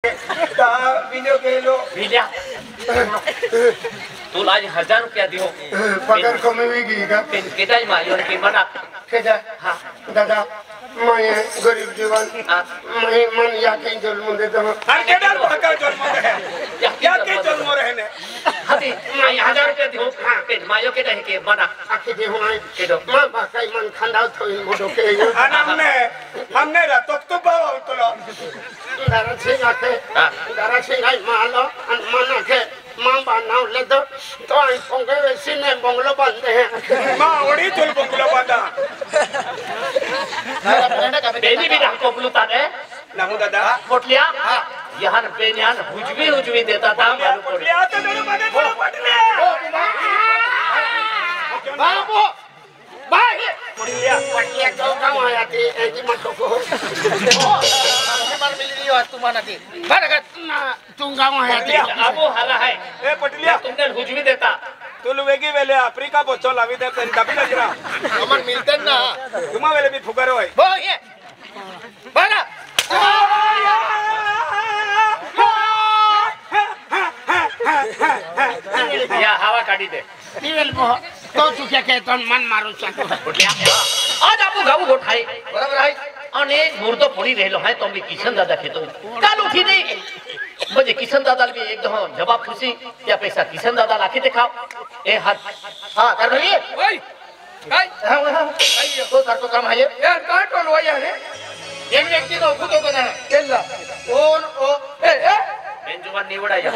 Video केलो video तुला आज 1000 रुपया दियो पगार कमी गीगा किती मायो की मना केजा हां दादा मैं गरीब जीवन मैं मन या के जन्म देता हूं हर केडा पगार जन्म है या के जन्म रहने हती मैं 1000 रुपया दियो पेन मायो के दे के मना आके दे हो के दो मां बाकाई मन खंडा थोई मोडो के हमने रात तो बावा उतलो दारा से आई मालो अन मना के मां बनाओ ले दो तो आई पोंगे वैसे ने बंगलो बांधे हैं मां ओडी चल बंगलो बांधा बेनी भी हमको बुलता है नामू दादा पोटलिया यहां बेनियान हुजवी देता था पोटलिया तो दोनों माने पोटलिया बाबू भाई पोटलिया तो गांव आया थी एजी मतो को बार मिल रही हो तुम्हारा थी बरगत तुम गांव आया थी अब हाला है ए पोटलिया तुमने हुजवी देता तुल वेगी वेले अफ्रीका बोचो लावी दे तन दबी लजरा अमन मिलते ना तुमा वेले भी फुगर होय हो ये बना या हवा काढी दे निवेल बो तो तू क्या कहतो मन मारू चाको पोटलिया आज आपू गाऊ गोठाई बराबर है अनेक मुर्दो पड़ी रहलो है तो भी किशन दादा खेतो काल उठी नहीं मुझे किशन दादा भी एकदम जवाब खुशी या पैसा किशन दादा लाके दिखाओ ए हां कर भई ओए हां तो तार को काम है यार का टोल वया रे एक व्यक्ति को खुदो बना केला ओन ओ ए बेंजुमान निवडा या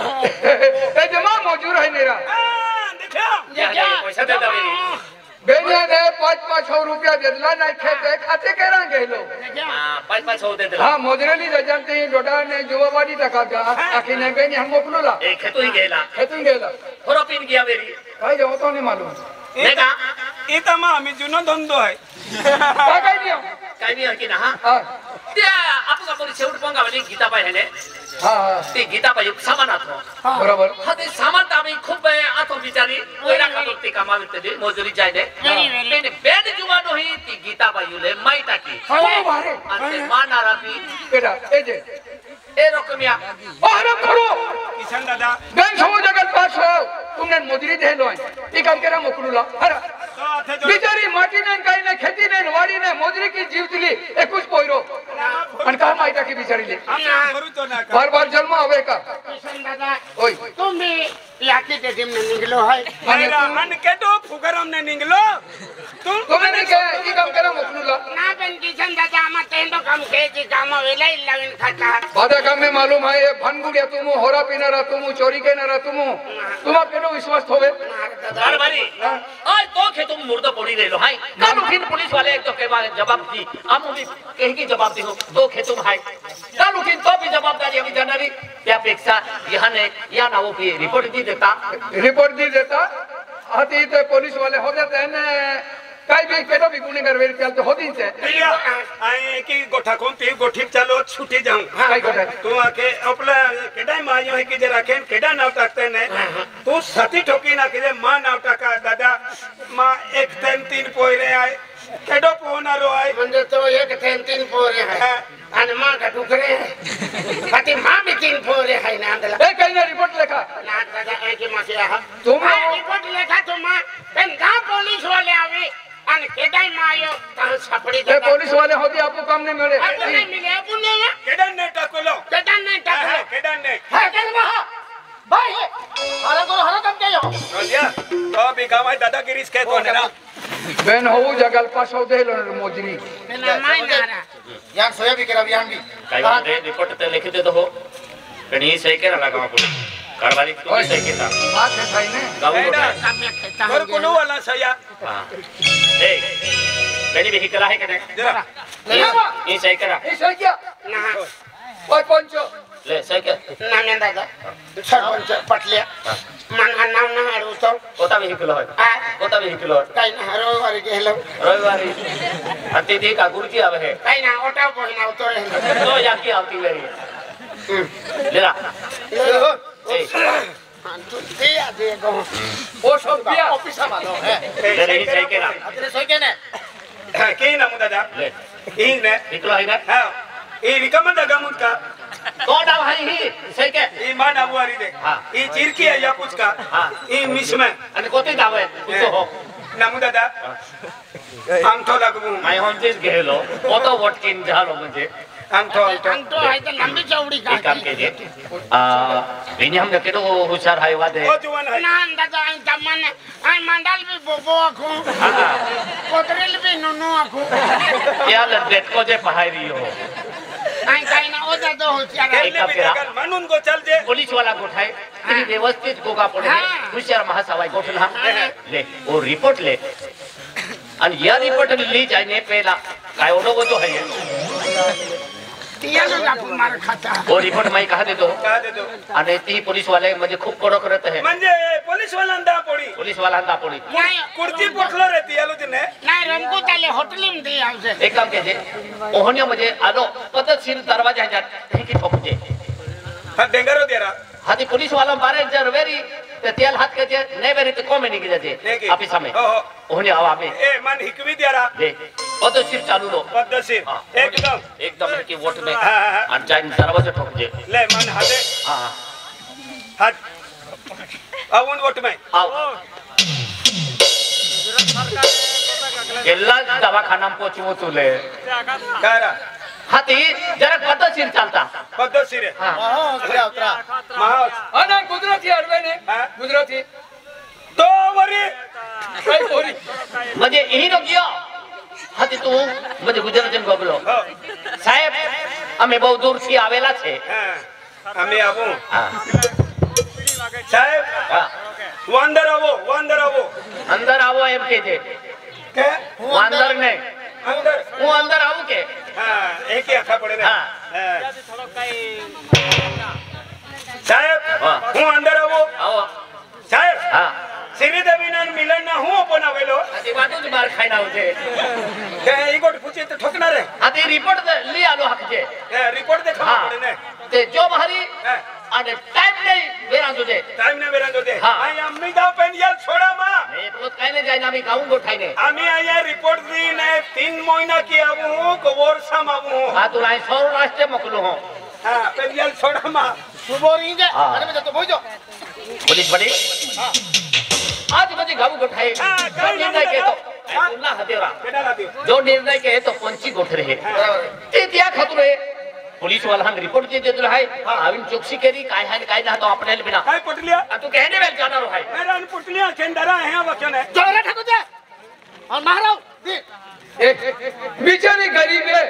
ए जमा मौजूद है मेरा या पैसा दे दे बेनिया ने 5-500 रुपया देला नाही खेते खाते करा गेलो हां 5-500 दे दे हां मोजरेली जजंती डोडा ने जुवावाडी टाका जा आखी ने बेनी हम मोकलोला ए खेतोई गेला थोड़ा पिन गया मेरी काय जो तो नहीं मालूम देखा ई तमा आम्ही जुनो धंदो आहे काय दियो काय नाही की ना हां त्या आपू का पोरी शेवट पंगा वाली गीता पाय है ने हां ते गीता पाय सामान आतो बरोबर हा ते सामान तर आम्ही खूप आतो बिचारी कोयरा खातो ते कामावते दे मजुरी जाय दे ते बेड जुवानो ही ती गीता पायूले माई टाकी आणि मानारा पी केडा एजे ए रकमिया अरे करो किशन दादा गन समो जगत पास हो तुमने मजुरी दे लो ई काम करा मोकलूला अरे तो आथे जो बिचारी माटी ने काई ने खेती ने वाड़ी ने मजुरी की जीवतली ए कुछ पोइरो अन का माई टाकी बिचारी ले करू तो ना बार बार जन्म आवे का किशन दादा ओय तुम भी याकी ते टीम ने निकलो है मेरा मन के तो फुगर हमने निकलो तुमने के ई काम करा मोकलूला ना बन किशन दादा हम तेंदो काम के जी काम वेला इलाविन खाता बादा काम में मालूम है ये भनगुड़िया तुम होरा पीनारा तुम चोरी के नारा तुम केनो विश्वास होवे बार बारी आज तो के तुम मुर्दा पड़ी रहलो हाय काल उठिन पुलिस वाले एक तो के जवाब दी हम भी कहीं की जवाब दी हो तो के तुम हाय काल उठिन तो भी जवाबदारी अभी जनरी त्यापेक्षा या ना वो भी रिपोर्ट दी देता आती तो पुलिस वाले हो जाते हैं ने काय भी केडो भी गुनेगार वेल केल तो होदी से आए की गोठा कोन ते गोठी चलो छूटी जाऊं काय गोठा तू आके अपला केडा मायो है कि जे राखेन केडा नाव टाकते ने तू सती ठोकी ना के मां नाव टाका दादा मां एक टाइम 3 पोरे आए केडो पोनारो आए म्हणजे तो एक थेन 3 पोरे है आणि मां का टुकरे पति मां भी 3 पोरे है ना अंदला ए कहीं ना रिपोर्ट लिखा ना दादा ए की मसिया है तुम रिपोर्ट लेखा तो मां पेन गा पुलिस वाले आवे अन केडाई मायो ता छपड़ी ए पुलिस वाले होदी आपको काम नहीं मिले आपको नहीं मिले आपको नहीं केडा ने टाकोलो केडा नहीं टाको केडा ने है केडा भाई हरा काम के हो रोलिया तो भी गांव में दादागिरी के तो ना बेन हो जगल पास हो दे लो मोजरी ना माय नारा यार सोया भी करा बियान भी काय दे रिपोर्ट ते लिख दे तो हो कणी सही के लगा गांव पुलिस कारवाई तू सही के था बात है भाई ने गांव गोठा काम में खेता और कोनो वाला सया हां ए बेनी भी करा है कने जरा ये सही करा ए सही क्या ना ओए पंचो ले सही के ना मैं दादा सरपंच पटलिया मन नाम ना हारू तो कोता भी किलो है कोता भी किलो काई ना हारो वारी गेलो रविवारी अति दी का गुरुजी आवे है काई ना ओटा पहिना तो है तो जाके आती मेरी लेरा ए तू दे आ दे गो ओ सब बिया ऑफिस वालो है ले रही सही के ना अतरे सही के ने के ना दादा ले ई ने निकलो है ना हां ई रिकमंड गामुन का तो ना भाई ही सही के ई मान अबुआरी दे हाँ। ई चिरकी है या कुछ का हाँ। ई मिस में आणि कोती दावे तो हो नामू दादा अंगठो लागू माय होंतीस गेलो ओतो वटकिन झालो म्हणजे अंगठो अंगठो आहे तर लांबी चौडी एक काम केजे विनी हमने केडो हुशार हाय वादे ओ जुवान है ना दादा आई तमन आई मंडल भी बोबो आखो कोतरेल भी नुनु आखो याल डेट को जे पहाड़ी हो आई काही ना ओ दादा होशियार आहे. एक काम करा म्हणून गो चल दे पुलिस वाला गोठाय ती व्यवस्थित गोगा पडे हुशार महासवाई गोठला ले ओ रिपोर्ट ले आणि या रिपोर्ट ली जायने पहिला काय ओढो होतो आहे तियालो जापू मार खाता वो रिपोर्ट मैं कहा दे दो का दे दो आणि ती पुलिस वाले म्हणजे खूप कडक करत आहे म्हणजे पोलीस वालांदा पोडी पुलिस वाला दापोडी नाही कुर्ती पोटलो रहती यालो तिने नाही रंगू ताले होटलीम दे आवसे एक काम केजे ओहण्या म्हणजे आलो पद्धतशीर दरवाजा जात हे की ठोकजे हा डेंगरो देरा हाती पुलिस वाला बारे जर वेरी ते तेल हात के नाही वेरी ते कोमे निघी जाते ऑफिस में हो हो ओहण्या आवा में ए मन हिकवी देरा दे पद्धतशीर चालू लो पद्धतशीर एकदम एकदम की वोट में हाँ, हाँ, हाँ। आणि जाईन दरवाजा ठोकजे ले मन हाते हां हात अवून वोट में आओ ಎಲ್ಲ दवाखाना पोचवू तुले कारा हाती जरा पद्धतशीर चालता पद्धतशीर है हां उतरा उतरा महाराज अना गुजराती हरवे ने हाँ? गुजराती तो वरी काय पोरी म्हणजे ही नो गयो हाती तू म्हणजे गुजरातीन ગોગલો हो સાહેબ અમે બહુ દૂરથી આવેલા છે हाँ हमें आबू હા साहेब હા वो अंदर आवो અંદર આવો એમ કે છે के હું અંદર નહીં अंदर હું અંદર આવું કે हाँ एक ही आखा पड़े रे हाँ। हाँ। साहेब हाँ। हूँ अंदर आवो આવો साहेब હા श्री देवीना मिलन ना हूँ अपन आवेलो હાથી બાજુ જ માર ખાઈને આવજે के इगोट पूछे तो ठोकना रे હાથી રિપોર્ટ લઈ આલો હકજે रिपोर्ट देखा હા पड़े ने તે જો મારી हाँ। અને ટાઈમ નહીં વેરાં જોજે टाइम ना बेरा दो दे हाँ। आई अम्मी दा पेन यार छोड़ा मां એટલો જ કાઈ ને જાય ને અમે ગાઉં ગોઠાઈને आम्ही आया रिपोर्ट दी ने 3 महीना की आबू हूँ को वर्षा में आबू हूँ હા તું અહીં સૌરાષ્ટ્ર મોકલો હું हाँ पेन यार छोड़ा मां સુબો રીંગે હા. અને મેં તો બોજો पुलिस बड़ी आज मुझे गाँव गोठाए हाँ, जो गाँव निर्णय के तो हाँ। पुन्हा हदेरा बेटा राती जो निर्णय के तो पंची गोठ रहे ते त्या खातून रहे पुलिस वाला हम रिपोर्ट दे देतो है आविन चौकसी केरी काय है काय ना तो अपने बिना काय पटलिया तू कहने वेल जाना रो है मेरा अन पटलिया चंदरा है वचन है જોરે ઠાકો છે और महाराव दी बिचारी गरीब है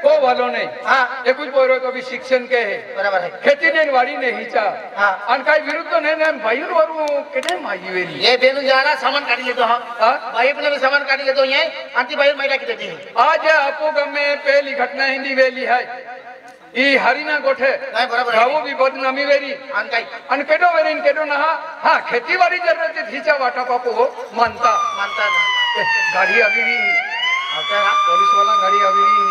को वालो नहीं हाँ ये कुछ बोलो तो भी शिक्षण के है बराबर है खेती ने वाड़ी ने हिचा हाँ। अन काय विरुद्ध तो नहीं ना भाई वरु केने माजी वेरी ये बेनु जाना सामान काटी ले तो हां हाँ? भाई अपने सामान काटी ले तो ये आंटी भाई मैडा की देती है आज आपो गमे पहली घटना हिंदी वेली है ई हरिना गोठे नहीं बराबर है गावो भी बदनामी वेरी आन काय अन केडो वेरी केडो ना हाँ खेती वाड़ी जरूरत हिचा वाटा पापो हो मानता मानता ना गाड़ी अभी भी आता है पुलिस वाला गाड़ी अभी भी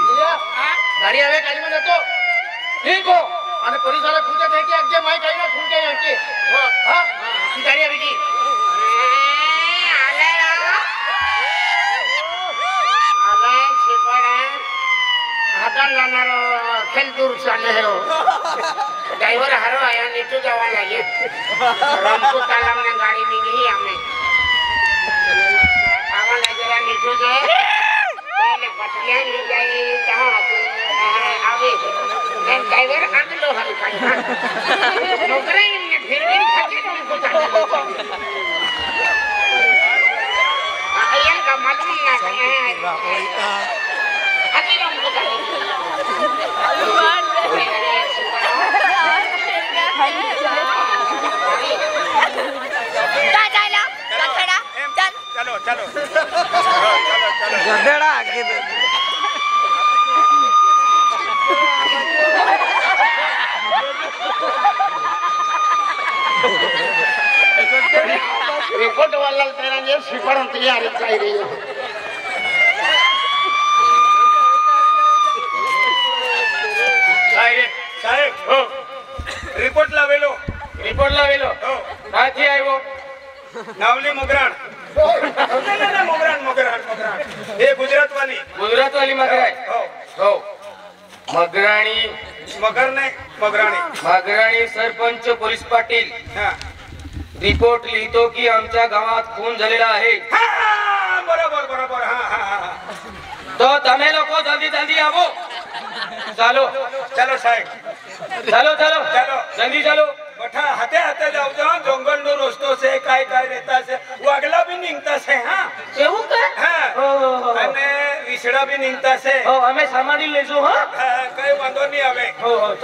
गाड़ी आवे गाड़ी में जातो इनको અને પોલીસ વાળા પૂછે છે કે અજે માઈ કઈ ના ખૂન કે કે હા ઈ ગાડી આવી ગઈ આલે છેપડા હાથન જાનારો ખેલ દૂર ચાલે હેરો ડ્રાઈવર હારો આયા નીચે જવા લાગે રામપુર તાલામ ને ગાડી ની ગઈ અમે આવા લાગેલા નીચે જાય એટલે પટલિયા લઈ જાય કહાं આવે એમ ડ્રાઈવર આગલો હરી ખાઈ નોકરી ને ફિર भी खाके उनको चाले आया का मालूम ना है आगे हमको चलो चलो चलो गधेड़ा आगे दे रिपोर्ट वाला तेरा ये सिपरण तैयारी कर रही है साहेब हो रिपोर्ट लावेलो रिपोर्ट लावेलो हो काथी आयो नावली मोगराण ना मोगराण मोगराण मोगराण ये गुजरात वाली गुजरात वाली मगराय हो हो मगराणी मगर ने मागराणी सरपंच पोलीस पाटील हा रिपोर्ट लिहितो की आमच्या गावात खून झालेला आहे. हा, बरोबर बरोबर. हा हा हा. तो તમે લોકો જલ્દી જલ્દી આવો. ચાલો ચાલો સાહેબ, ચાલો ચાલો ચાલો. જલ્દી ચાલો. બઠા હાથે હાથે જાવ છો. જંગલ નો રસ્તો છે, કાઈ કાઈ રહેતા છે, વાગલા બી નીકળતા છે. હા એવું કે હા, અને વિસડા બી નીકળતા છે. અમે સામાની લેજો. હા હા, કઈ વાંધો નહીં આવે.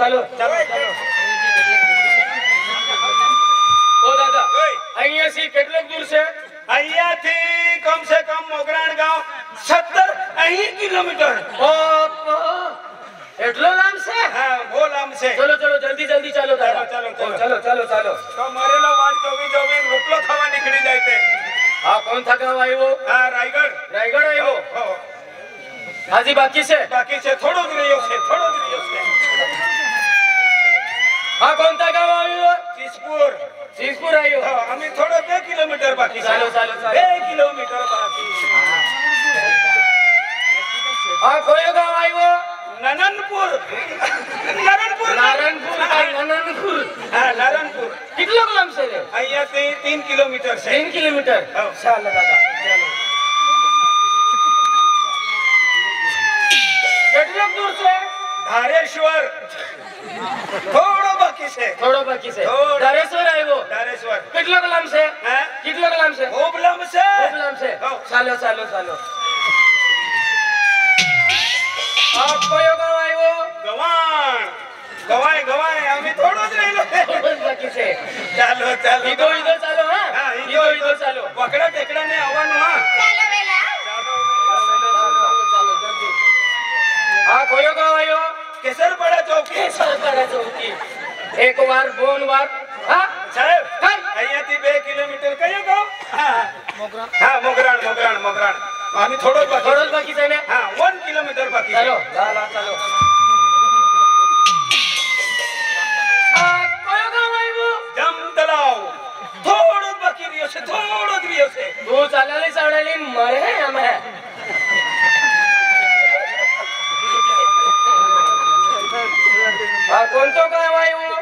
ચાલો ચાલો ચાલો. ઓ દાદા, ઓય, અહીંયાથી કેટલું દૂર છે? અહીંયાથી કમ સે કમ મોગરાણ ગાંવ 70-80 કિલોમીટર. એટલો લાંબ છે? હા, બહુ લાંબ છે. ચલો ચલો જલ્દી જલ્દી ચાલો દાદા. ચાલો, ચાલો, ચાલો ચાલો ચાલો. તો મરેલો વાળ જોવી જોવી રોટલો ખાવા નીકળી જાય તે. હા, કોણ થા ગામ આવ્યો? હા, રાયગઢ. રાયગઢ આવ્યો. હો, હાજી બાકી છે? બાકી છે. થોડો જ રહ્યો છે, થોડો જ રહ્યો છે. હા, કોણ થા ગામ આવ્યો? સિસપુર. સિસપુર આવ્યો. હા, અમે થોડો 2 કિલોમીટર બાકી છે. ચાલો, ચાલો, ચાલો. 2 કિલોમીટર બાકી. હા, કયો ગામ આવ્યો? નનનપુર. નરણપુર. નારણપુર. નારણપુર. હા, નરણપુર. કેટલો લાંબ છે રે? અહીંયાથી 3 કિલોમીટર છે. 3 કિલોમીટર. હા. ચાલો દાદા. ચાલો. કેટલો દૂર છે? ધારેશ્વર. થોડો બાકી છે. થોડો બાકી છે. થોડો. ધારેશ્વર આવ્યો. ધારેશ્વર. કેટલો લાંબ છે? હા, કેટલો લાંબ છે? ખૂબ લાંબ છે. ખૂબ લાંબ છે. હા. ચાલો ચાલો ચાલો. આ કયો ગામ આવ્યો? ગવાણ. ગવાય ગવાય, અમે થોડો જ રહેલો છે. થોડો જ બાકી છે. ચાલો ચાલો. ઈદો ઈદો ચાલો. હા, હા, ઈદો ઈદો ચાલો. વકડા ટેકડા ને આવવાનું. હા, આ કયો ગામ આવ્યો? કેસરપડા ચોકી. સરકારા ચોકી. એક વાર બોન વાર. હા સાહેબ, કઈ? અહીંયાથી 2 કિલોમીટર કયો ગામ? હા, મોગરાણ મોગરાણ મોગરાણ. અમે થોડો જ થોડો જ બાકી. બાકી છે ને? હા, 1 કિલોમીટર બાકી છે. ચાલો ચાલો ચાલો. આ કયો ગામ આવ્યો? જમ તલાવ. થોડો જ બાકી રહ્યો છે, થોડો જ રહ્યો છે. તું ચાલાલી ચાલાલી મરે અમે. આ કોણ તો ગામ આવ્યો?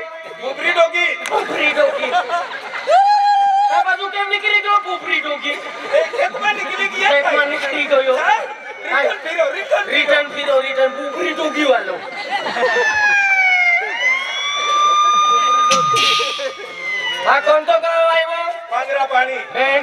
ઉપરી ડોકી. પુફરી ડોકી. આ બાજુ કેમ નીકળી ગયો પુફરી ડોકી? એ ખેતમાં નીકળી ગયા. પેટમાં નીકળી ગયો. સાહેબ, રિટર્ન ફીરો, રિટર્ન ફીરો. રિટર્ન ફીરો રિટર્ન પુફરી ડોકી વાળો. આ કોણ તો ગામ આવ્યો? પાંગરા પાણી. બેન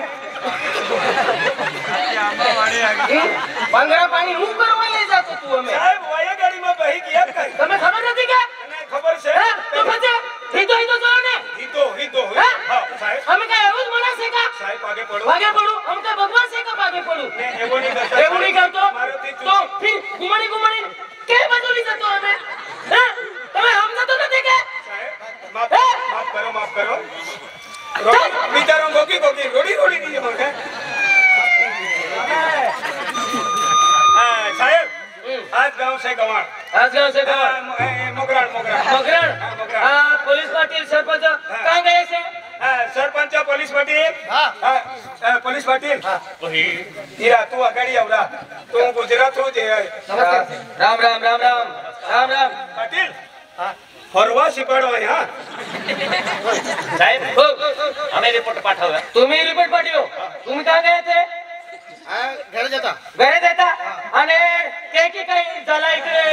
પાંગરા પાણી હું કરવા લઈ જાતો તું અમે? સાહેબ, વાયા ગાડીમાં બહી ગયા કઈ. તમે ખબર નથી કે? અને ખબર છે. હે? તો પછી હીધો હીધો જો ને. હિતો હિતો. હે? હા, સાહેબ. અમે કઈ એવું જ મળે છે કા? સાહેબ, આગે પડો. ભાગે પડું? અમે કઈ ભગવાન છે કે ભાગે પડું? ને એવું નહીં કરતા. એવું નહીં કરતો મારાથી તો ફિર ગુમાણી ગુમાણી કે બાજુ લઈ જતો અમે? હે? તમે સમજતો નથી કે? સાહેબ, માફ કરો, માફ કરો. બિચારો ગોકી ગોકી રોડી રોડી દીધો મને. હા, સાહેબ, આજ ગાંવ છે ગવાણ. આ ગામ છે ગામ. મોગરાણ મોગરાણ. મગરણ. હા, મોગરાણ. આ પોલીસ પાટીલ સરપંચ ક્યાં ગયા છે? સરપંચ પોલીસ પાટીલ. હા, પોલીસ પાટીલ. હીરા, તું આગળ આવડા. તું ગુજરાત હું જે રામ રામ રામ રામ રામ રામ. પાટીલ. ફરવા શીખવાડો અહીં. હા, સાહેબ हो, અમે રિપોર્ટ પાઠવ્યા. तुम्ही रिपोर्ट पाठवो. तुम्ही काय गए थे? હા, ઘરે જતા. गए देता आणि के की काही झाला इकडे?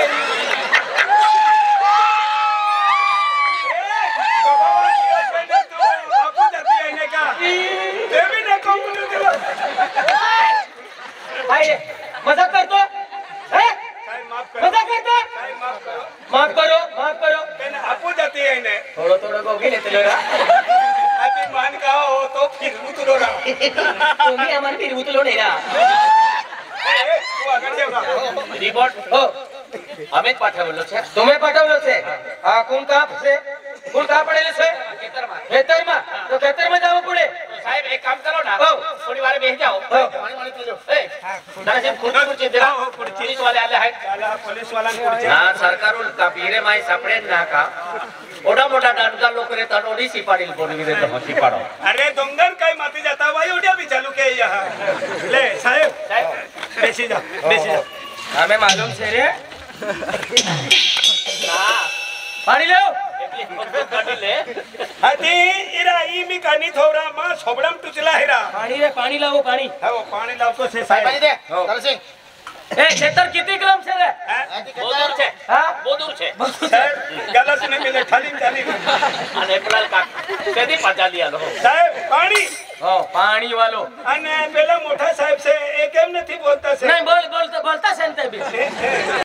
काय मजाक करतो? हे? मजाक करतो? माफ करो माफ करो. આપું જતી એને थोडं थोडं गोगी नेतलो रा. આથી માન ગાઓ તો ફીરવું તું રા. तुम्ही आम्हाला फिरवतलो नाही रा. તું આગળ આવડા. રિપોર્ટ हो, અમે જ પાઠવેલો છે. तुम्ही पाठवलं છે. હા, કોણ કાપ છે? કોણ કાપ પડેલું છે? ખેતરમાં. ખેતરમાં. તો ખેતરમાં જવું પડે. સાહેબ એક કામ કરો ને, હો. થોડી વાર બેસી જાઓ. હો. પાણી પીજો. એ, તારા જેમ ખુરશી જરા. હો, ખુરશી. પોલીસ વાલે આલે હાય. ચાલા પોલીસ વાળાને પૂછે. ના સરકારું કા પીરે માય સાપડે જ ના કા. મોટા મોટા દાંડા લોકો રે તનો ડીસી પાડીલ બોલી રે તો હસી પાડો. અરે ડોંગર કઈ માથી જતા ભાઈ ઉડ્યા બી ચાલુ કે લે સાહેબ બેસી જા બેસી જા. हमें मालूम से रे. ના पानी लो. કાઢી લે હાથી ઈરા ઈ મી કાની થોરા માં સોબડમ ટુચલા હેરા પાણી લાવો પાણી હવે પાણી લાવતો છે પાણી દે હો. તરસિંહ એ ખેતર કિતી ગ્રામ છે રે બહુ દૂર છે હા બહુ દૂર છે સાહેબ ગલત ને મિલે ખાલી ચાલી અને પેલા કાક સેદી પાજા લી આલો સાહેબ પાણી પાણી વાલો અને પેલા મોટા સાહેબ છે એ કેમ નથી બોલતા છે નહીં બોલતા છે ને તે બી